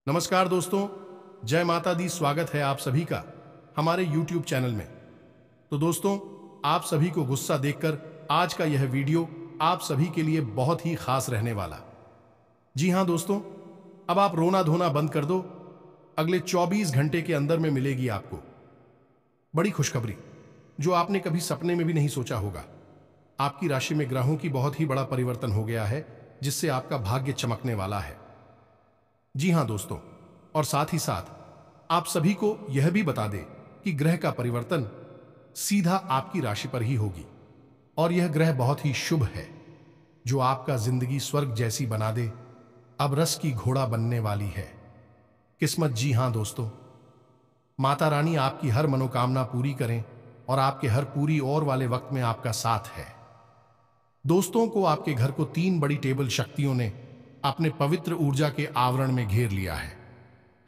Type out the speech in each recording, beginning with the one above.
नमस्कार दोस्तों, जय माता दी। स्वागत है आप सभी का हमारे YouTube चैनल में। तो दोस्तों, आप सभी को गुस्सा देखकर आज का यह वीडियो आप सभी के लिए बहुत ही खास रहने वाला। जी हाँ दोस्तों, अब आप रोना धोना बंद कर दो। अगले 24 घंटे के अंदर में मिलेगी आपको बड़ी खुशखबरी जो आपने कभी सपने में भी नहीं सोचा होगा। आपकी राशि में ग्रहों की बहुत ही बड़ा परिवर्तन हो गया है, जिससे आपका भाग्य चमकने वाला है। जी हां दोस्तों, और साथ ही साथ आप सभी को यह भी बता दें कि ग्रह का परिवर्तन सीधा आपकी राशि पर ही होगी, और यह ग्रह बहुत ही शुभ है जो आपका जिंदगी स्वर्ग जैसी बना दे। अब रस की घोड़ा बनने वाली है किस्मत। जी हां दोस्तों, माता रानी आपकी हर मनोकामना पूरी करें और आपके हर पूरी और वाले वक्त में आपका साथ है। दोस्तों को आपके घर को 3 बड़ी टेबल शक्तियों ने अपने पवित्र ऊर्जा के आवरण में घेर लिया है।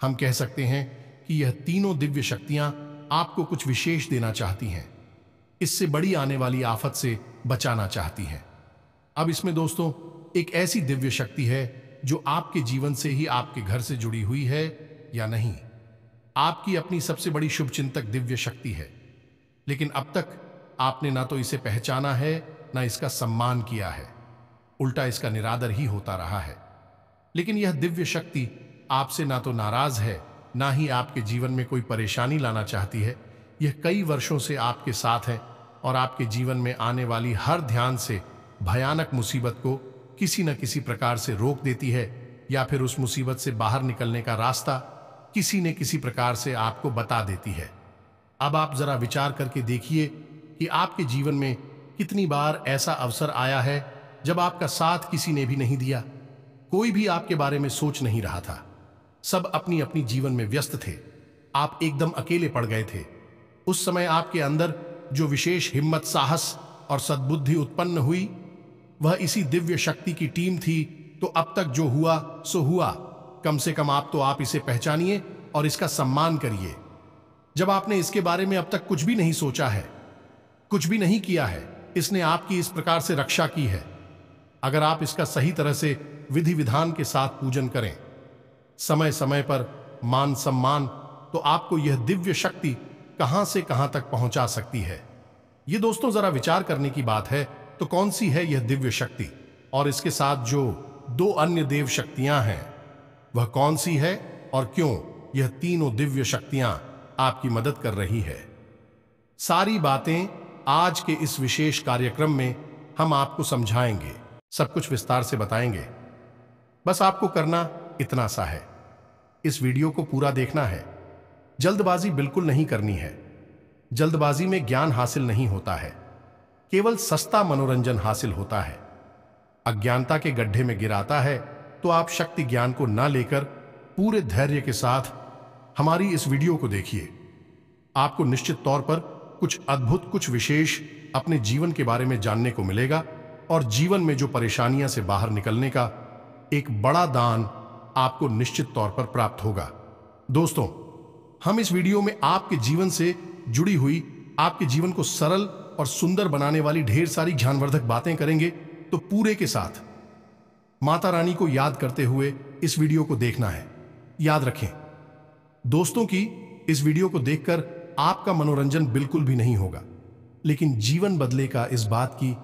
हम कह सकते हैं कि यह तीनों दिव्य शक्तियां आपको कुछ विशेष देना चाहती हैं, इससे बड़ी आने वाली आफत से बचाना चाहती हैं। अब इसमें दोस्तों एक ऐसी दिव्य शक्ति है जो आपके जीवन से ही आपके घर से जुड़ी हुई है या नहीं, आपकी अपनी सबसे बड़ी शुभचिंतक दिव्य शक्ति है। लेकिन अब तक आपने ना तो इसे पहचाना है, ना इसका सम्मान किया है, उल्टा इसका निरादर ही होता रहा है। लेकिन यह दिव्य शक्ति आपसे ना तो नाराज है, ना ही आपके जीवन में कोई परेशानी लाना चाहती है। यह कई वर्षों से आपके साथ है और आपके जीवन में आने वाली हर ध्यान से भयानक मुसीबत को किसी न किसी प्रकार से रोक देती है, या फिर उस मुसीबत से बाहर निकलने का रास्ता किसी न किसी प्रकार से आपको बता देती है। अब आप जरा विचार करके देखिए कि आपके जीवन में कितनी बार ऐसा अवसर आया है जब आपका साथ किसी ने भी नहीं दिया, कोई भी आपके बारे में सोच नहीं रहा था, सब अपनी अपनी जीवन में व्यस्त थे, आप एकदम अकेले पड़ गए थे। उस समय आपके अंदर जो विशेष हिम्मत, साहस और सद्बुद्धि उत्पन्न हुई, वह इसी दिव्य शक्ति की टीम थी। तो अब तक जो हुआ सो हुआ, कम से कम आप इसे पहचानिए और इसका सम्मान करिए। जब आपने इसके बारे में अब तक कुछ भी नहीं सोचा है, कुछ भी नहीं किया है, इसने आपकी इस प्रकार से रक्षा की है। अगर आप इसका सही तरह से विधि विधान के साथ पूजन करें, समय समय पर मान सम्मान, तो आपको यह दिव्य शक्ति कहां से कहां तक पहुंचा सकती है। ये दोस्तों जरा विचार करने की बात है। तो कौन सी है यह दिव्य शक्ति, और इसके साथ जो 2 अन्य देव शक्तियां हैं वह कौन सी है, और क्यों यह तीनों दिव्य शक्तियां आपकी मदद कर रही है। सारी बातें आज के इस विशेष कार्यक्रम में हम आपको समझाएंगे, सब कुछ विस्तार से बताएंगे। बस आपको करना इतना सा है, इस वीडियो को पूरा देखना है। जल्दबाजी बिल्कुल नहीं करनी है। जल्दबाजी में ज्ञान हासिल नहीं होता है, केवल सस्ता मनोरंजन हासिल होता है। अज्ञानता के गड्ढे में गिराता है। तो आप शक्ति ज्ञान को ना लेकर पूरे धैर्य के साथ हमारी इस वीडियो को देखिए। आपको निश्चित तौर पर कुछ अद्भुत, कुछ विशेष अपने जीवन के बारे में जानने को मिलेगा, और जीवन में जो परेशानियां से बाहर निकलने का एक बड़ा दान आपको निश्चित तौर पर प्राप्त होगा। दोस्तों, हम इस वीडियो में आपके जीवन से जुड़ी हुई, आपके जीवन को सरल और सुंदर बनाने वाली ढेर सारी ज्ञानवर्धक बातें करेंगे। तो पूरे के साथ माता रानी को याद करते हुए इस वीडियो को देखना है। याद रखें दोस्तों कि इस वीडियो को देखकर आपका मनोरंजन बिल्कुल भी नहीं होगा, लेकिन जीवन बदलेगा, इस बात की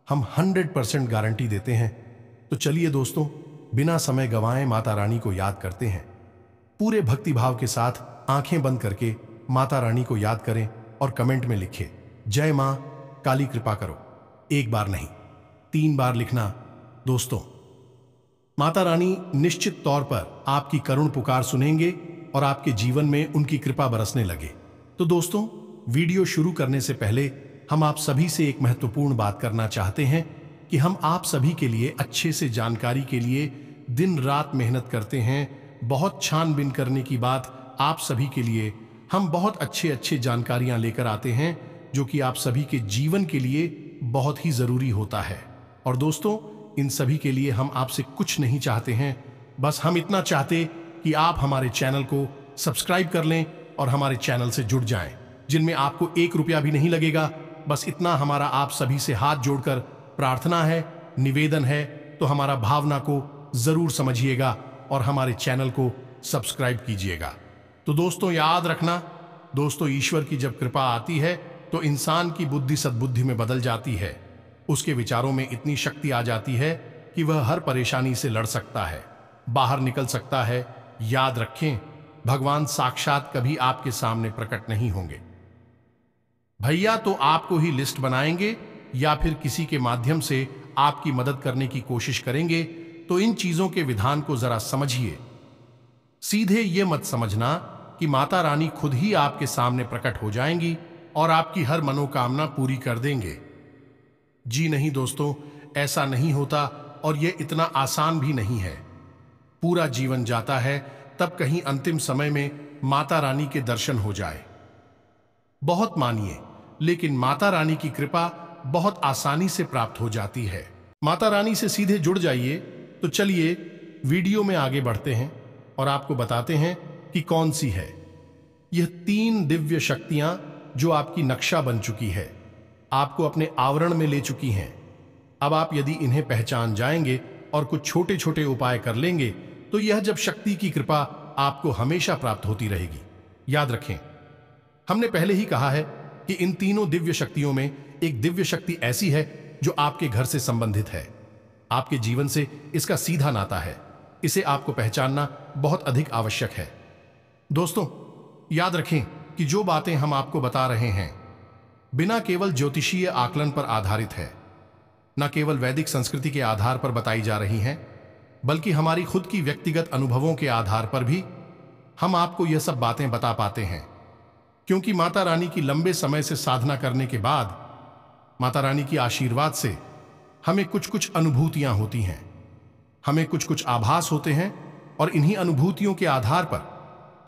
हम 100% गारंटी देते हैं। तो चलिए दोस्तों, बिना समय गंवाए माता रानी को याद करते हैं। पूरे भक्ति भाव के साथ आंखें बंद करके माता रानी को याद करें और कमेंट में लिखें, जय मां काली कृपा करो। 1 बार नहीं, 3 बार लिखना। दोस्तों, माता रानी निश्चित तौर पर आपकी करुण पुकार सुनेंगे और आपके जीवन में उनकी कृपा बरसने लगे। तो दोस्तों, वीडियो शुरू करने से पहले हम आप सभी से एक महत्वपूर्ण बात करना चाहते हैं कि हम आप सभी के लिए अच्छे से जानकारी के लिए दिन रात मेहनत करते हैं। बहुत छानबीन करने की बात आप सभी के लिए हम बहुत अच्छे जानकारियां लेकर आते हैं, जो कि आप सभी के जीवन के लिए बहुत ही जरूरी होता है। और दोस्तों, इन सभी के लिए हम आपसे कुछ नहीं चाहते हैं, बस हम इतना चाहते कि आप हमारे चैनल को सब्सक्राइब कर लें और हमारे चैनल से जुड़ जाएं, जिनमें आपको 1 रुपया भी नहीं लगेगा। बस इतना हमारा आप सभी से हाथ जोड़कर प्रार्थना है, निवेदन है। तो हमारा भावना को जरूर समझिएगा और हमारे चैनल को सब्सक्राइब कीजिएगा। तो दोस्तों याद रखना, दोस्तों ईश्वर की जब कृपा आती है तो इंसान की बुद्धि सद्बुद्धि में बदल जाती है। उसके विचारों में इतनी शक्ति आ जाती है कि वह हर परेशानी से लड़ सकता है, बाहर निकल सकता है। याद रखें, भगवान साक्षात कभी आपके सामने प्रकट नहीं होंगे। भैया तो आपको ही लिस्ट बनाएंगे या फिर किसी के माध्यम से आपकी मदद करने की कोशिश करेंगे। तो इन चीजों के विधान को जरा समझिए। सीधे ये मत समझना कि माता रानी खुद ही आपके सामने प्रकट हो जाएंगी और आपकी हर मनोकामना पूरी कर देंगे। जी नहीं दोस्तों, ऐसा नहीं होता और यह इतना आसान भी नहीं है। पूरा जीवन जाता है तब कहीं अंतिम समय में माता रानी के दर्शन हो जाए। बहुत मानिए, लेकिन माता रानी की कृपा बहुत आसानी से प्राप्त हो जाती है। माता रानी से सीधे जुड़ जाइए। तो चलिए वीडियो में आगे बढ़ते हैं और आपको बताते हैं कि कौन सी है यह 3 दिव्य शक्तियां जो आपकी नक्शा बन चुकी है, आपको अपने आवरण में ले चुकी हैं। अब आप यदि इन्हें पहचान जाएंगे और कुछ छोटे छोटे उपाय कर लेंगे तो यह जब शक्ति की कृपा आपको हमेशा प्राप्त होती रहेगी। याद रखें, हमने पहले ही कहा है कि इन तीनों दिव्य शक्तियों में एक दिव्य शक्ति ऐसी है जो आपके घर से संबंधित है, आपके जीवन से इसका सीधा नाता है। इसे आपको पहचानना बहुत अधिक आवश्यक है। दोस्तों याद रखें कि जो बातें हम आपको बता रहे हैं बिना केवल ज्योतिषीय आकलन पर आधारित है, न केवल वैदिक संस्कृति के आधार पर बताई जा रही हैं, बल्कि हमारी खुद की व्यक्तिगत अनुभवों के आधार पर भी हम आपको यह सब बातें बता पाते हैं। क्योंकि माता रानी की लंबे समय से साधना करने के बाद माता रानी की आशीर्वाद से हमें कुछ कुछ अनुभूतियां होती हैं, हमें कुछ कुछ आभास होते हैं और इन्हीं अनुभूतियों के आधार पर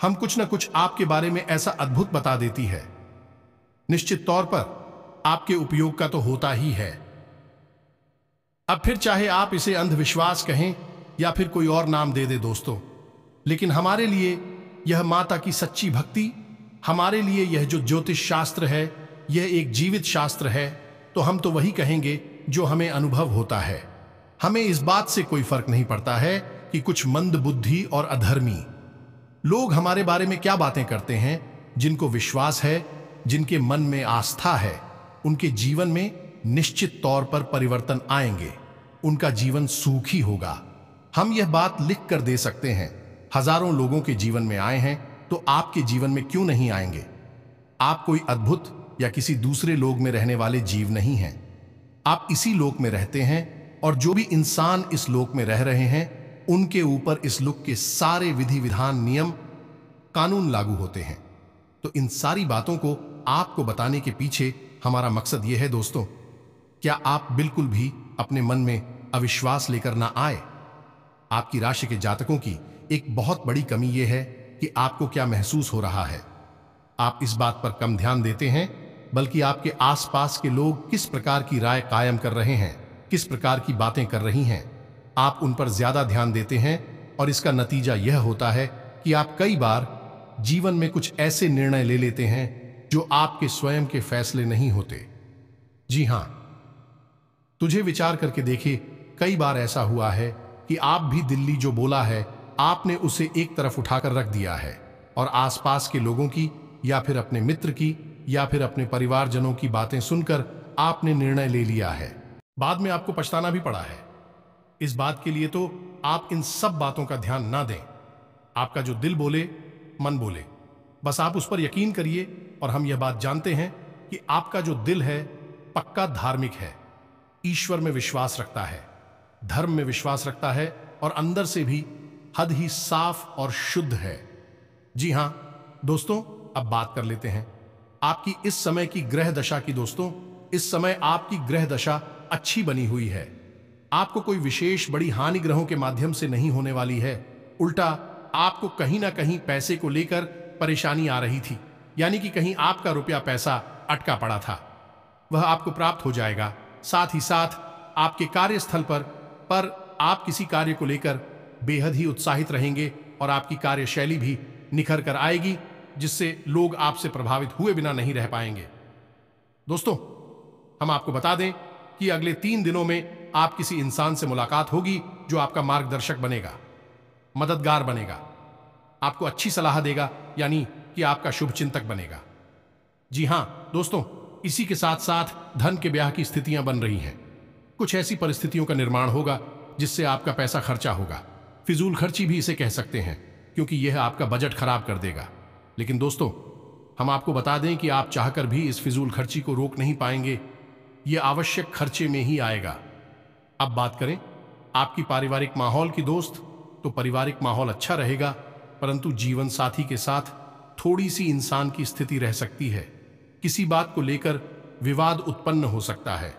हम कुछ न कुछ आपके बारे में ऐसा अद्भुत बता देती है। निश्चित तौर पर आपके उपयोग का तो होता ही है। अब फिर चाहे आप इसे अंधविश्वास कहें या फिर कोई और नाम दे दे दोस्तों, लेकिन हमारे लिए यह माता की सच्ची भक्ति, हमारे लिए यह जो ज्योतिष शास्त्र है यह एक जीवित शास्त्र है। तो हम तो वही कहेंगे जो हमें अनुभव होता है। हमें इस बात से कोई फर्क नहीं पड़ता है कि कुछ मंद बुद्धि और अधर्मी लोग हमारे बारे में क्या बातें करते हैं। जिनको विश्वास है, जिनके मन में आस्था है, उनके जीवन में निश्चित तौर पर परिवर्तन आएंगे, उनका जीवन सुखी होगा। हम यह बात लिख कर दे सकते हैं। हजारों लोगों के जीवन में आए हैं तो आपके जीवन में क्यों नहीं आएंगे? आप कोई अद्भुत या किसी दूसरे लोक में रहने वाले जीव नहीं हैं। आप इसी लोक में रहते हैं और जो भी इंसान इस लोक में रह रहे हैं उनके ऊपर इस लोक के सारे विधि विधान, नियम, कानून लागू होते हैं। तो इन सारी बातों को आपको बताने के पीछे हमारा मकसद यह है दोस्तों, क्या आप बिल्कुल भी अपने मन में अविश्वास लेकर ना आए। आपकी राशि के जातकों की एक बहुत बड़ी कमी यह है कि आपको क्या महसूस हो रहा है। आप इस बात पर कम ध्यान देते हैं, बल्कि आपके आसपास के लोग किस प्रकार की राय कायम कर रहे हैं, किस प्रकार की बातें कर रही हैं, आप उन पर ज्यादा ध्यान देते हैं। और इसका नतीजा यह होता है कि आप कई बार जीवन में कुछ ऐसे निर्णय ले लेते हैं जो आपके स्वयं के फैसले नहीं होते। जी हां, तुझे विचार करके देखिए, कई बार ऐसा हुआ है कि आप भी दिल्ली जो बोला है आपने उसे एक तरफ उठाकर रख दिया है और आसपास के लोगों की या फिर अपने मित्र की या फिर अपने परिवारजनों की बातें सुनकर आपने निर्णय ले लिया है। बाद में आपको पछताना भी पड़ा है। इस बात के लिए तो आप इन सब बातों का ध्यान ना दें। आपका जो दिल बोले, मन बोले, बस आप उस पर यकीन करिए। और हम यह बात जानते हैं कि आपका जो दिल है पक्का धार्मिक है, ईश्वर में विश्वास रखता है, धर्म में विश्वास रखता है और अंदर से भी हद ही साफ और शुद्ध है। जी हां दोस्तों, अब बात कर लेते हैं आपकी इस समय की ग्रह दशा की। दोस्तों, इस समय आपकी ग्रह दशा अच्छी बनी हुई है। आपको कोई विशेष बड़ी हानि ग्रहों के माध्यम से नहीं होने वाली है। उल्टा आपको कहीं ना कहीं पैसे को लेकर परेशानी आ रही थी, यानी कि कहीं आपका रुपया पैसा अटका पड़ा था, वह आपको प्राप्त हो जाएगा। साथ ही साथ आपके कार्यस्थल पर आप किसी कार्य को लेकर बेहद ही उत्साहित रहेंगे और आपकी कार्यशैली भी निखर कर आएगी, जिससे लोग आपसे प्रभावित हुए बिना नहीं रह पाएंगे। दोस्तों, हम आपको बता दें कि अगले 3 दिनों में आप किसी इंसान से मुलाकात होगी जो आपका मार्गदर्शक बनेगा। मददगार बनेगा, आपको अच्छी सलाह देगा, यानी कि आपका शुभचिंतक बनेगा। जी हां दोस्तों, इसी के साथ साथ धन के ब्याह की स्थितियां बन रही हैं। कुछ ऐसी परिस्थितियों का निर्माण होगा जिससे आपका पैसा खर्चा होगा। फिजूल खर्ची भी इसे कह सकते हैं, क्योंकि यह आपका बजट खराब कर देगा। लेकिन दोस्तों, हम आपको बता दें कि आप चाहकर भी इस फिजूल खर्ची को रोक नहीं पाएंगे। यह आवश्यक खर्चे में ही आएगा। अब बात करें आपकी पारिवारिक माहौल की दोस्त, तो पारिवारिक माहौल अच्छा रहेगा, परंतु जीवन साथी के साथ थोड़ी सी इंसान की स्थिति रह सकती है। किसी बात को लेकर विवाद उत्पन्न हो सकता है।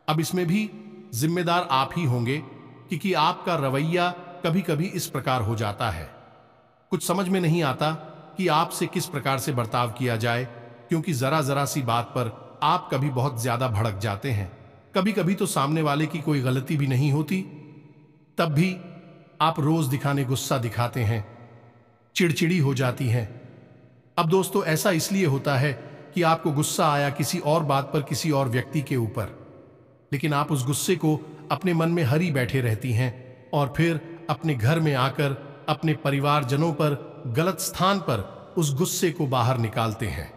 अब इसमें भी जिम्मेदार आप ही होंगे, क्योंकि आपका रवैया कभी कभी इस प्रकार हो जाता है। कुछ समझ में नहीं आता कि आपसे किस प्रकार से बर्ताव किया जाए, क्योंकि जरा जरा सी बात पर आप कभी बहुत ज्यादा भड़क जाते हैं। कभी कभी तो सामने वाले की कोई गलती भी नहीं होती, तब भी आप रोज दिखाने गुस्सा दिखाते हैं, चिड़चिड़ी हो जाती हैं। अब दोस्तों, ऐसा इसलिए होता है कि आपको गुस्सा आया किसी और बात पर, किसी और व्यक्ति के ऊपर, लेकिन आप उस गुस्से को अपने मन में हरी बैठे रहती हैं और फिर अपने घर में आकर अपने परिवारजनों पर गलत स्थान पर उस गुस्से को बाहर निकालते हैं।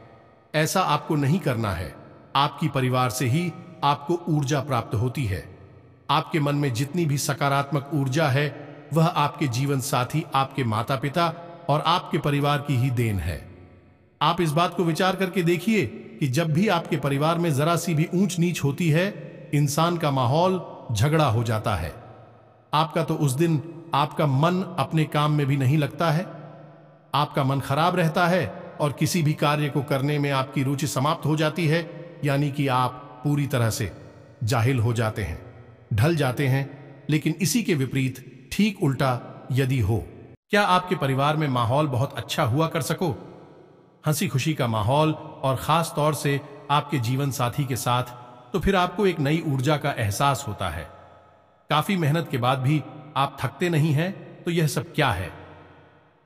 ऐसा आपको नहीं करना है। आपकी परिवार से ही आपको ऊर्जा प्राप्त होती है। आपके मन में जितनी भी सकारात्मक ऊर्जा है, वह आपके जीवन साथी, आपके माता पिता और आपके परिवार की ही देन है। आप इस बात को विचार करके देखिए कि जब भी आपके परिवार में जरा सी भी ऊंच नीच होती है, इंसान का माहौल झगड़ा हो जाता है। आपका तो उस दिन आपका मन अपने काम में भी नहीं लगता है, आपका मन खराब रहता है और किसी भी कार्य को करने में आपकी रुचि समाप्त हो जाती है, यानी कि आप पूरी तरह से जाहिल हो जाते हैं, ढल जाते हैं। लेकिन इसी के विपरीत ठीक उल्टा यदि हो, क्या आपके परिवार में माहौल बहुत अच्छा हुआ कर सको, हंसी खुशी का माहौल, और खास तौर से आपके जीवन साथी के साथ, तो फिर आपको एक नई ऊर्जा का एहसास होता है। काफी मेहनत के बाद भी आप थकते नहीं हैं, तो यह सब क्या है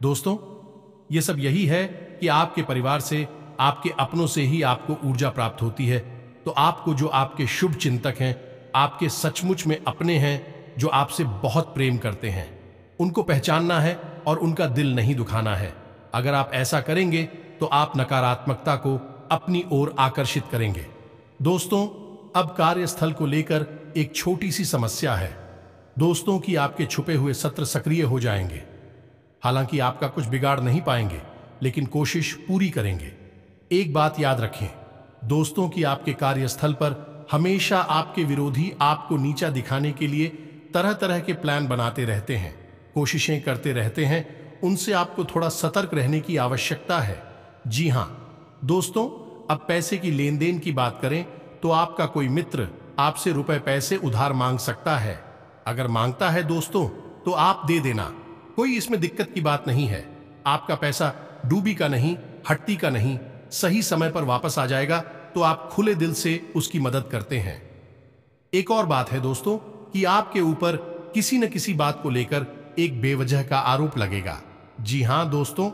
दोस्तों? यह सब यही है कि आपके परिवार से, आपके अपनों से ही आपको ऊर्जा प्राप्त होती है। तो आपको, जो आपके शुभ चिंतक हैं, आपके सचमुच में अपने हैं, जो आपसे बहुत प्रेम करते हैं, उनको पहचानना है और उनका दिल नहीं दुखाना है। अगर आप ऐसा करेंगे तो आप नकारात्मकता को अपनी ओर आकर्षित करेंगे। दोस्तों, अब कार्यस्थल को लेकर एक छोटी सी समस्या है दोस्तों, कि आपके छुपे हुए सत्र सक्रिय हो जाएंगे। हालांकि आपका कुछ बिगाड़ नहीं पाएंगे, लेकिन कोशिश पूरी करेंगे। एक बात याद रखें दोस्तों, कि आपके कार्यस्थल पर हमेशा आपके विरोधी आपको नीचा दिखाने के लिए तरह तरह के प्लान बनाते रहते हैं, कोशिशें करते रहते हैं। उनसे आपको थोड़ा सतर्क रहने की आवश्यकता है। जी हां दोस्तों, अब पैसे की लेन देन की बात करें तो आपका कोई मित्र आपसे रुपए पैसे उधार मांग सकता है। अगर मांगता है दोस्तों, तो आप दे देना, कोई इसमें दिक्कत की बात नहीं है। आपका पैसा डूबी का नहीं, हट्टी का नहीं, सही समय पर वापस आ जाएगा, तो आप खुले दिल से उसकी मदद करते हैं। एक और बात है दोस्तों, कि आपके ऊपर किसी न किसी बात को लेकर एक बेवजह का आरोप लगेगा। जी हां दोस्तों,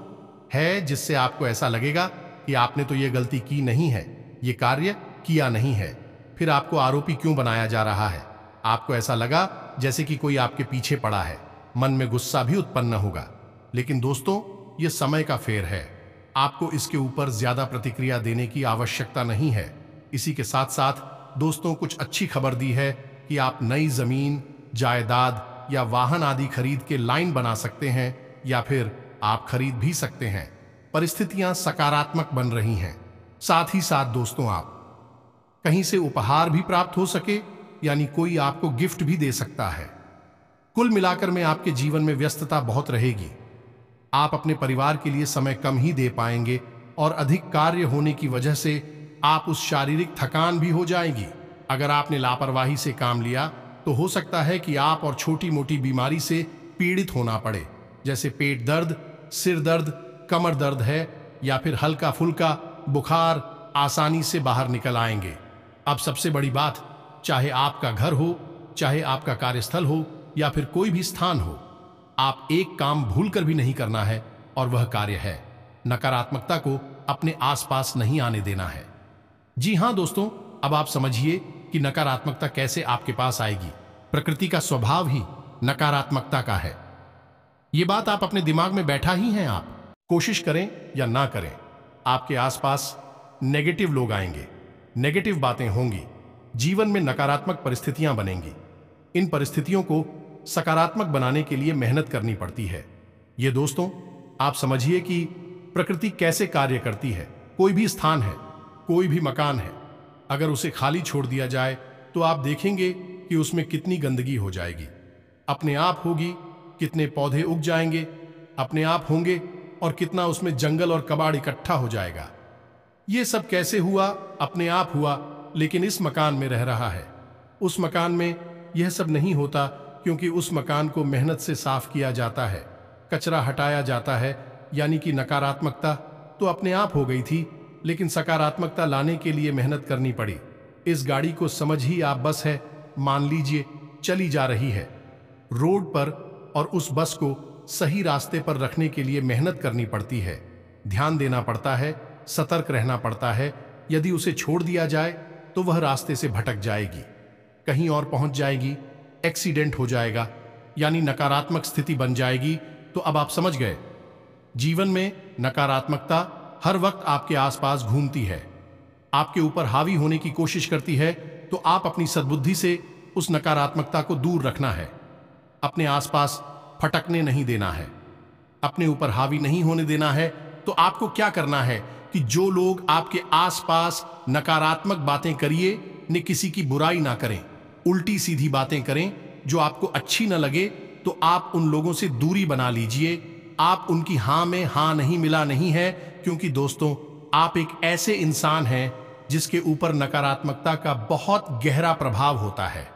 है, जिससे आपको ऐसा लगेगा कि आपने तो ये गलती की नहीं है, ये कार्य किया नहीं है, फिर आपको आरोपी क्यों बनाया जा रहा है। आपको ऐसा लगा जैसे कि कोई आपके पीछे पड़ा है, मन में गुस्सा भी उत्पन्न होगा। लेकिन दोस्तों, ये समय का फेर है, आपको इसके ऊपर ज्यादा प्रतिक्रिया देने की आवश्यकता नहीं है। इसी के साथ साथ दोस्तों, कुछ अच्छी खबर दी है कि आप नई जमीन, जायदाद या वाहन आदि खरीद के लाइन बना सकते हैं, या फिर आप खरीद भी सकते हैं। परिस्थितियां सकारात्मक बन रही हैं। साथ ही साथ दोस्तों, आप कहीं से उपहार भी प्राप्त हो सके, यानी कोई आपको गिफ्ट भी दे सकता है। कुल मिलाकर में आपके जीवन में व्यस्तता बहुत रहेगी। आप अपने परिवार के लिए समय कम ही दे पाएंगे, और अधिक कार्य होने की वजह से आप उस शारीरिक थकान भी हो जाएगी। अगर आपने लापरवाही से काम लिया, तो हो सकता है कि आप और छोटी मोटी बीमारी से पीड़ित होना पड़े, जैसे पेट दर्द, सिर दर्द, कमर दर्द है, या फिर हल्का फुल्का बुखार आसानी से बाहर निकल आएंगे। अब सबसे बड़ी बात, चाहे आपका घर हो, चाहे आपका कार्यस्थल हो, या फिर कोई भी स्थान हो, आप एक काम भूलकर भी नहीं करना है, और वह कार्य है नकारात्मकता को अपने आसपास नहीं आने देना है। जी हां दोस्तों, अब आप समझिए कि नकारात्मकता कैसे आपके पास आएगी। प्रकृति का स्वभाव ही नकारात्मकता का है। ये बात आप अपने दिमाग में बैठा ही हैं। आप कोशिश करें या ना करें, आपके आसपास नेगेटिव लोग आएंगे, नेगेटिव बातें होंगी, जीवन में नकारात्मक परिस्थितियां बनेंगी। इन परिस्थितियों को सकारात्मक बनाने के लिए मेहनत करनी पड़ती है। ये दोस्तों, आप समझिए कि प्रकृति कैसे कार्य करती है। कोई भी स्थान है, कोई भी मकान है, अगर उसे खाली छोड़ दिया जाए तो आप देखेंगे कि उसमें कितनी गंदगी हो जाएगी। अपने आप होगी, कितने पौधे उग जाएंगे, अपने आप होंगे, और कितना उसमें जंगल और कबाड़ इकट्ठा हो जाएगा। ये सब कैसे हुआ? अपने आप हुआ, लेकिन इस मकान में रह रहा है। उस मकान में यह सब नहीं होता, क्योंकि उस मकान को मेहनत से साफ किया जाता है, कचरा हटाया जाता है। यानी कि नकारात्मकता तो अपने आप हो गई थी, लेकिन सकारात्मकता लाने के लिए मेहनत करनी पड़ी। इस गाड़ी को समझ ही आप बस है, मान लीजिए चली जा रही है रोड पर, और उस बस को सही रास्ते पर रखने के लिए मेहनत करनी पड़ती है, ध्यान देना पड़ता है, सतर्क रहना पड़ता है। यदि उसे छोड़ दिया जाए तो वह रास्ते से भटक जाएगी, कहीं और पहुंच जाएगी, एक्सीडेंट हो जाएगा, यानी नकारात्मक स्थिति बन जाएगी। तो अब आप समझ गए, जीवन में नकारात्मकता हर वक्त आपके आसपास घूमती है, आपके ऊपर हावी होने की कोशिश करती है। तो आप अपनी सद्बुद्धि से उस नकारात्मकता को दूर रखना है, अपने आसपास फटकने नहीं देना है, अपने ऊपर हावी नहीं होने देना है। तो आपको क्या करना है कि जो लोग आपके आसपास नकारात्मक बातें करिए, ने किसी की बुराई ना करें, उल्टी सीधी बातें करें जो आपको अच्छी ना लगे, तो आप उन लोगों से दूरी बना लीजिए। आप उनकी हां में हां नहीं मिला नहीं है, क्योंकि दोस्तों, आप एक ऐसे इंसान हैं जिसके ऊपर नकारात्मकता का बहुत गहरा प्रभाव होता है।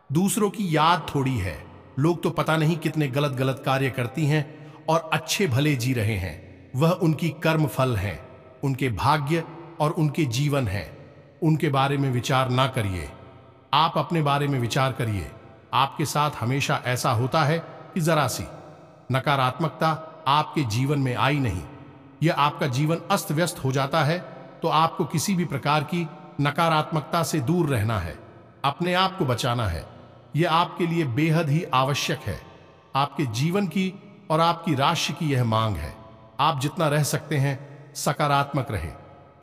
दूसरों की याद थोड़ी है, लोग तो पता नहीं कितने गलत गलत कार्य करती हैं और अच्छे भले जी रहे हैं। वह उनकी कर्म फल हैं, उनके भाग्य और उनके जीवन हैं। उनके बारे में विचार ना करिए, आप अपने बारे में विचार करिए। आपके साथ हमेशा ऐसा होता है कि जरा सी नकारात्मकता आपके जीवन में आई नहीं, यह आपका जीवन अस्त व्यस्त हो जाता है। तो आपको किसी भी प्रकार की नकारात्मकता से दूर रहना है, अपने आप को बचाना है। यह आपके लिए बेहद ही आवश्यक है। आपके जीवन की और आपकी राशि की यह मांग है। आप जितना रह सकते हैं सकारात्मक रहे,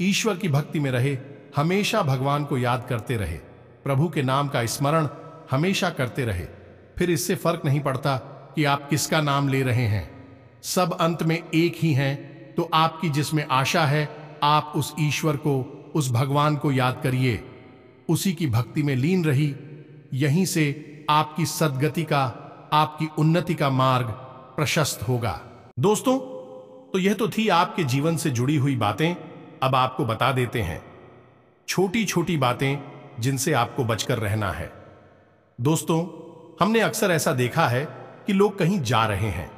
ईश्वर की भक्ति में रहे, हमेशा भगवान को याद करते रहे, प्रभु के नाम का स्मरण हमेशा करते रहे। फिर इससे फर्क नहीं पड़ता कि आप किसका नाम ले रहे हैं, सब अंत में एक ही हैं। तो आपकी जिसमें आशा है, आप उस ईश्वर को, उस भगवान को याद करिए, उसी की भक्ति में लीन रही। यहीं से आपकी सद्गति का, आपकी उन्नति का मार्ग प्रशस्त होगा। दोस्तों, तो यह तो थी आपके जीवन से जुड़ी हुई बातें। अब आपको बता देते हैं छोटी छोटी बातें जिनसे आपको बचकर रहना है। दोस्तों, हमने अक्सर ऐसा देखा है कि लोग कहीं जा रहे हैं,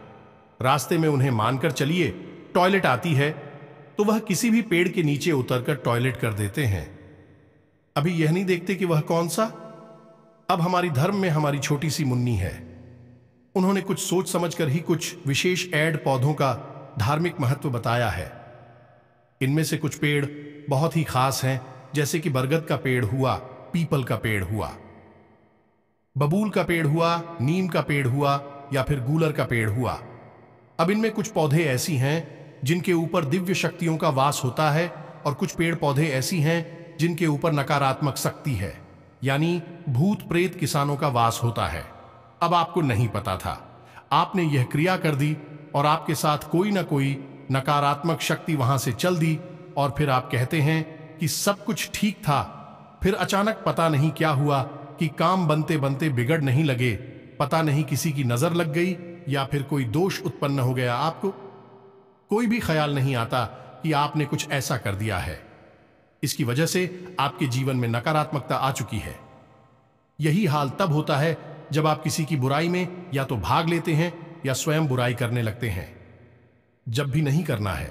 रास्ते में उन्हें मानकर चलिए टॉयलेट आती है, तो वह किसी भी पेड़ के नीचे उतरकर टॉयलेट कर देते हैं। अभी यह नहीं देखते कि वह कौन सा। अब हमारी धर्म में हमारी छोटी सी मुन्नी है, उन्होंने कुछ सोच समझकर ही कुछ विशेष ऐड पौधों का धार्मिक महत्व बताया है। इनमें से कुछ पेड़ बहुत ही खास हैं, जैसे कि बरगद का पेड़ हुआ, पीपल का पेड़ हुआ, बबूल का पेड़ हुआ, नीम का पेड़ हुआ, या फिर गूलर का पेड़ हुआ। अब इनमें कुछ पौधे ऐसी हैं जिनके ऊपर दिव्य शक्तियों का वास होता है, और कुछ पेड़ पौधे ऐसी हैं जिनके ऊपर नकारात्मक शक्ति है, यानी भूत प्रेत किसानों का वास होता है। अब आपको नहीं पता था, आपने यह क्रिया कर दी और आपके साथ कोई ना कोई नकारात्मक शक्ति वहां से चल दी, और फिर आप कहते हैं कि सब कुछ ठीक था। फिर अचानक पता नहीं क्या हुआ कि काम बनते बनते बिगड़ नहीं लगे, पता नहीं किसी की नजर लग गई या फिर कोई दोष उत्पन्न हो गया। आपको कोई भी ख्याल नहीं आता कि आपने कुछ ऐसा कर दिया है। इसकी वजह से आपके जीवन में नकारात्मकता आ चुकी है। यही हाल तब होता है जब आप किसी की बुराई में या तो भाग लेते हैं या स्वयं बुराई करने लगते हैं, जब भी नहीं करना है।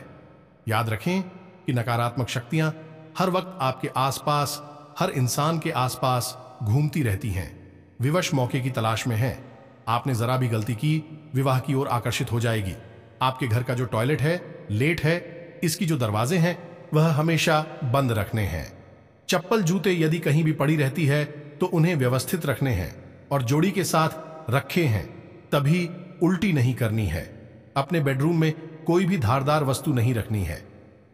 याद रखें कि नकारात्मक शक्तियां हर वक्त आपके आसपास, हर इंसान के आसपास घूमती रहती हैं, विवश मौके की तलाश में हैं। आपने जरा भी गलती की, विवाह की ओर आकर्षित हो जाएगी। आपके घर का जो टॉयलेट है, लेट है, इसकी जो दरवाजे हैं वह हमेशा बंद रखने हैं। चप्पल जूते यदि कहीं भी पड़ी रहती है तो उन्हें व्यवस्थित रखने हैं और जोड़ी के साथ रखे हैं, तभी उल्टी नहीं करनी है। अपने बेडरूम में कोई भी धारदार वस्तु नहीं रखनी है।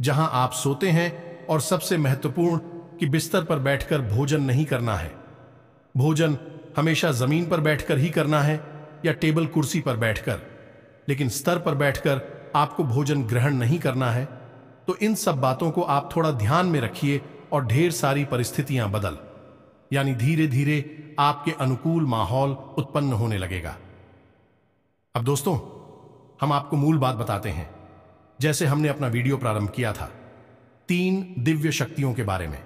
जहां आप सोते हैं, और सबसे महत्वपूर्ण कि बिस्तर पर बैठकर भोजन नहीं करना है। भोजन हमेशा जमीन पर बैठकर ही करना है या टेबल कुर्सी पर बैठकर, लेकिन स्तर पर बैठकर आपको भोजन ग्रहण नहीं करना है। तो इन सब बातों को आप थोड़ा ध्यान में रखिए और ढेर सारी परिस्थितियां बदल, यानी धीरे धीरे आपके अनुकूल माहौल उत्पन्न होने लगेगा। अब दोस्तों, हम आपको मूल बात बताते हैं। जैसे हमने अपना वीडियो प्रारंभ किया था 3 दिव्य शक्तियों के बारे में,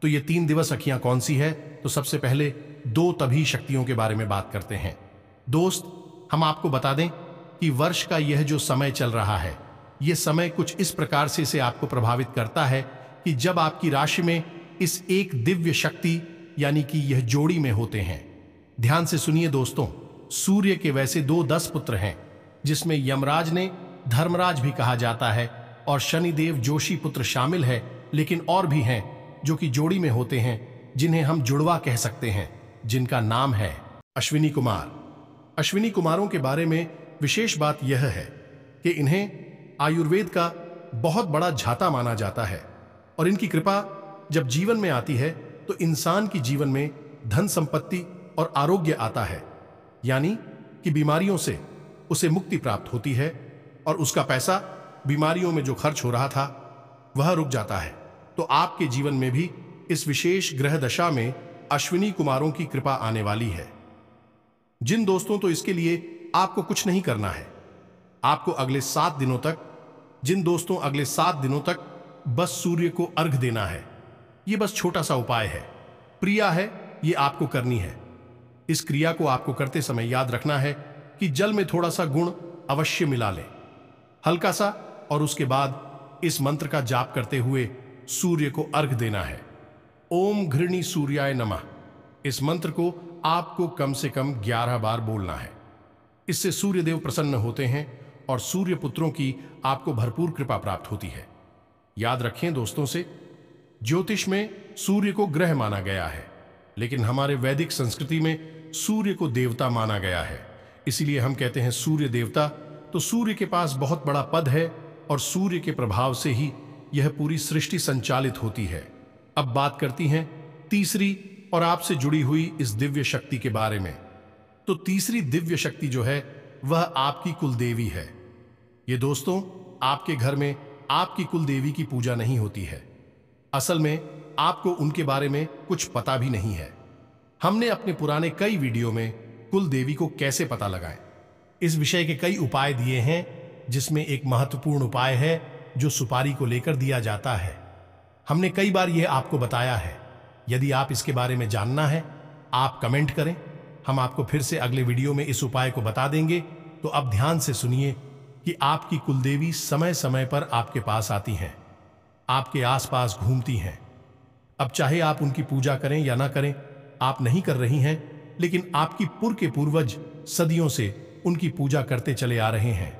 तो ये 3 दिवस अखियां कौन सी है? तो सबसे पहले 2 तभी शक्तियों के बारे में बात करते हैं। दोस्त, हम आपको बता दें कि वर्ष का यह जो समय चल रहा है, यह समय कुछ इस प्रकार से इसे आपको प्रभावित करता है कि जब आपकी राशि में इस एक दिव्य शक्ति यानी कि यह जोड़ी में होते हैं। ध्यान से सुनिए दोस्तों, सूर्य के वैसे 2 10 पुत्र हैं, जिसमें यमराज ने धर्मराज भी कहा जाता है, और शनिदेव जोशी पुत्र शामिल है, लेकिन और भी हैं जो कि जोड़ी में होते हैं, जिन्हें हम जुड़वा कह सकते हैं, जिनका नाम है अश्विनी कुमार। अश्विनी कुमारों के बारे में विशेष बात यह है कि इन्हें आयुर्वेद का बहुत बड़ा झाता माना जाता है, और इनकी कृपा जब जीवन में आती है तो इंसान की जीवन में धन संपत्ति और आरोग्य आता है, यानी कि बीमारियों से उसे मुक्ति प्राप्त होती है, और उसका पैसा बीमारियों में जो खर्च हो रहा था वह रुक जाता है। तो आपके जीवन में भी इस विशेष ग्रह दशा में अश्विनी कुमारों की कृपा आने वाली है। जिन दोस्तों, तो इसके लिए आपको कुछ नहीं करना है। आपको अगले 7 दिनों तक, जिन दोस्तों अगले 7 दिनों तक बस सूर्य को अर्घ देना है। यह बस छोटा सा उपाय है, क्रिया है, ये आपको करनी है। इस क्रिया को आपको करते समय याद रखना है कि जल में थोड़ा सा गुण अवश्य मिला लें, हल्का सा, और उसके बाद इस मंत्र का जाप करते हुए सूर्य को अर्घ देना है। ओम घृणी सूर्याय नमः। इस मंत्र को आपको कम से कम 11 बार बोलना है। इससे सूर्य देव प्रसन्न होते हैं और सूर्य पुत्रों की आपको भरपूर कृपा प्राप्त होती है। याद रखें दोस्तों से, ज्योतिष में सूर्य को ग्रह माना गया है, लेकिन हमारे वैदिक संस्कृति में सूर्य को देवता माना गया है। इसीलिए हम कहते हैं सूर्य देवता। तो सूर्य के पास बहुत बड़ा पद है, और सूर्य के प्रभाव से ही यह पूरी सृष्टि संचालित होती है। अब बात करती हैं तीसरी और आपसे जुड़ी हुई इस दिव्य शक्ति के बारे में। तो तीसरी दिव्य शक्ति जो है वह आपकी कुलदेवी है। ये दोस्तों, आपके घर में आपकी कुलदेवी की पूजा नहीं होती है। असल में आपको उनके बारे में कुछ पता भी नहीं है। हमने अपने पुराने कई वीडियो में कुलदेवी को कैसे पता लगाएं, इस विषय के कई उपाय दिए हैं, जिसमें एक महत्वपूर्ण उपाय है जो सुपारी को लेकर दिया जाता है। हमने कई बार यह आपको बताया है। यदि आप इसके बारे में जानना है, आप कमेंट करें, हम आपको फिर से अगले वीडियो में इस उपाय को बता देंगे। तो अब ध्यान से सुनिए कि आपकी कुलदेवी समय समय पर आपके पास आती हैं, आपके आसपास घूमती हैं। अब चाहे आप उनकी पूजा करें या ना करें, आप नहीं कर रही हैं, लेकिन आपकी के पूर्वज सदियों से उनकी पूजा करते चले आ रहे हैं।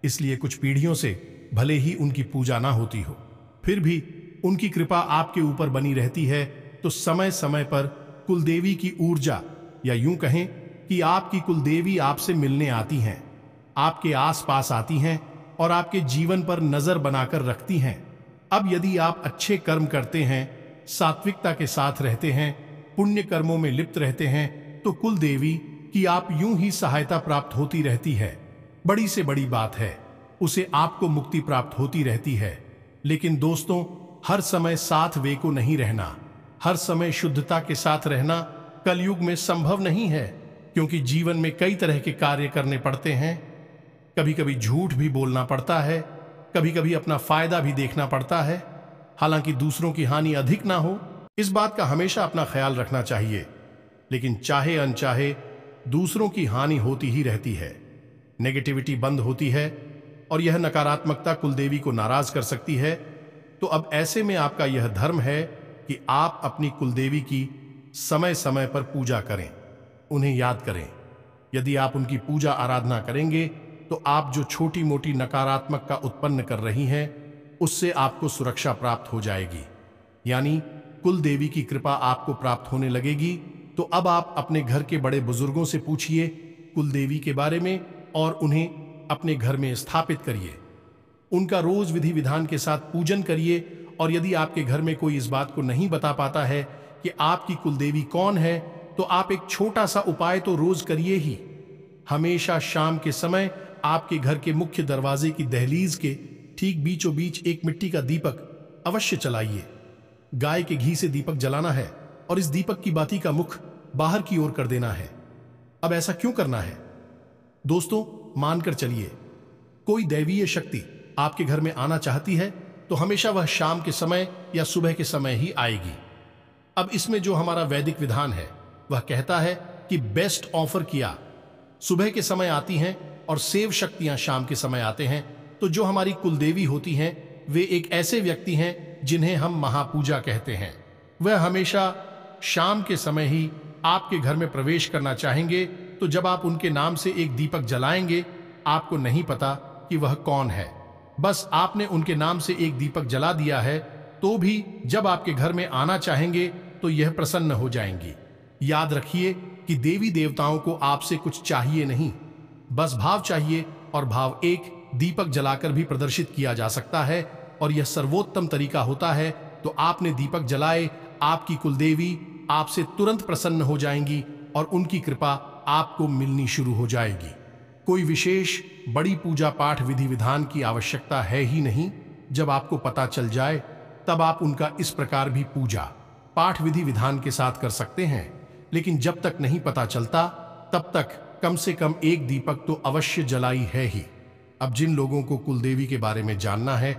इसलिए कुछ पीढ़ियों से भले ही उनकी पूजा ना होती हो, फिर भी उनकी कृपा आपके ऊपर बनी रहती है। तो समय समय पर कुलदेवी की ऊर्जा, या यूं कहें कि आपकी कुलदेवी आपसे मिलने आती हैं, आपके आसपास आती हैं और आपके जीवन पर नजर बनाकर रखती हैं। अब यदि आप अच्छे कर्म करते हैं, सात्विकता के साथ रहते हैं, पुण्य कर्मों में लिप्त रहते हैं, तो कुलदेवी की आप यूं ही सहायता प्राप्त होती रहती है। बड़ी से बड़ी बात है, उसे आपको मुक्ति प्राप्त होती रहती है। लेकिन दोस्तों, हर समय साथ वे को नहीं रहना, हर समय शुद्धता के साथ रहना कलयुग में संभव नहीं है, क्योंकि जीवन में कई तरह के कार्य करने पड़ते हैं। कभी कभी झूठ भी बोलना पड़ता है, कभी कभी अपना फायदा भी देखना पड़ता है, हालांकि दूसरों की हानि अधिक ना हो, इस बात का हमेशा अपना ख्याल रखना चाहिए। लेकिन चाहे अनचाहे दूसरों की हानि होती ही रहती है, नेगेटिविटी बंद होती है, और यह नकारात्मकता कुलदेवी को नाराज कर सकती है। तो अब ऐसे में आपका यह धर्म है कि आप अपनी कुलदेवी की समय समय पर पूजा करें, उन्हें याद करें। यदि आप उनकी पूजा आराधना करेंगे तो आप जो छोटी मोटी नकारात्मकता उत्पन्न कर रही हैं, उससे आपको सुरक्षा प्राप्त हो जाएगी, यानी कुलदेवी की कृपा आपको प्राप्त होने लगेगी। तो अब आप अपने घर के बड़े बुजुर्गों से पूछिए कुलदेवी के बारे में और उन्हें अपने घर में स्थापित करिए। उनका रोज विधि विधान के साथ पूजन करिए। और यदि आपके घर में कोई इस बात को नहीं बता पाता है कि आपकी कुलदेवी कौन है, तो आप एक छोटा सा उपाय तो रोज करिए ही। हमेशा शाम के समय आपके घर के मुख्य दरवाजे की दहलीज के ठीक बीचों बीच एक मिट्टी का दीपक अवश्य चलाइए। गाय के घी से दीपक जलाना है और इस दीपक की बाती का मुख बाहर की ओर कर देना है। अब ऐसा क्यों करना है दोस्तों? मानकर चलिए, कोई दैवीय शक्ति आपके घर में आना चाहती है तो हमेशा वह शाम के समय या सुबह के समय ही आएगी। अब इसमें जो हमारा वैदिक विधान है वह कहता है कि बेस्ट ऑफर किया सुबह के समय आती हैं और सेव शक्तियां शाम के समय आते हैं। तो जो हमारी कुलदेवी होती हैं वे एक ऐसे व्यक्ति हैं जिन्हें हम महापूजा कहते हैं। वह हमेशा शाम के समय ही आपके घर में प्रवेश करना चाहेंगे। तो जब आप उनके नाम से एक दीपक जलाएंगे, आपको नहीं पता कि वह कौन है, बस आपने उनके नाम से एक दीपक जला दिया है, तो भी जब आपके घर में आना चाहेंगे तो यह प्रसन्न हो जाएंगी। याद रखिए कि देवी देवताओं को आपसे कुछ चाहिए नहीं, बस भाव चाहिए। और भाव एक दीपक जलाकर भी प्रदर्शित किया जा सकता है और यह सर्वोत्तम तरीका होता है। तो आपने दीपक जलाए, आपकी कुलदेवी आपसे तुरंत प्रसन्न हो जाएंगी और उनकी कृपा आपको मिलनी शुरू हो जाएगी। कोई विशेष बड़ी पूजा पाठ विधि विधान की आवश्यकता है ही नहीं। जब आपको पता चल जाए तब आप उनका इस प्रकार भी पूजा पाठ विधि विधान के साथ कर सकते हैं। लेकिन जब तक नहीं पता चलता तब तक कम से कम एक दीपक तो अवश्य जलाई है ही। अब जिन लोगों को कुलदेवी के बारे में जानना है,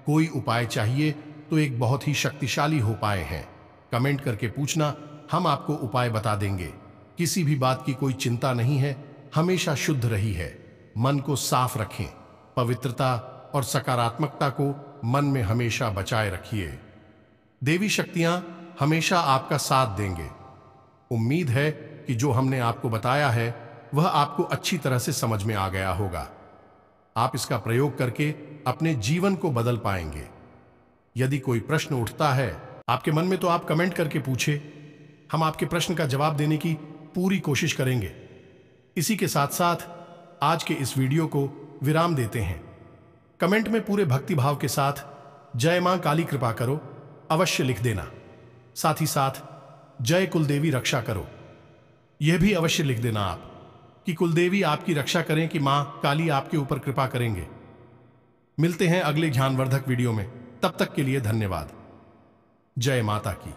कोई उपाय चाहिए, तो एक बहुत ही शक्तिशाली उपाय है, कमेंट करके पूछना, हम आपको उपाय बता देंगे। किसी भी बात की कोई चिंता नहीं है, हमेशा शुद्ध रही है। मन को साफ रखें, पवित्रता और सकारात्मकता को मन में हमेशा बचाए रखिए। देवी शक्तियां हमेशा आपका साथ देंगे। उम्मीद है कि जो हमने आपको बताया है वह आपको अच्छी तरह से समझ में आ गया होगा। आप इसका प्रयोग करके अपने जीवन को बदल पाएंगे। यदि कोई प्रश्न उठता है आपके मन में तो आप कमेंट करके पूछे, हम आपके प्रश्न का जवाब देने की पूरी कोशिश करेंगे। इसी के साथ साथ आज के इस वीडियो को विराम देते हैं। कमेंट में पूरे भक्तिभाव के साथ जय मां काली कृपा करो अवश्य लिख देना। साथ ही साथ जय कुलदेवी रक्षा करो यह भी अवश्य लिख देना आप, कि कुलदेवी आपकी रक्षा करें कि मां काली आपके ऊपर कृपा करेंगे। मिलते हैं अगले ज्ञानवर्धक वीडियो में, तब तक के लिए धन्यवाद। जय माता की।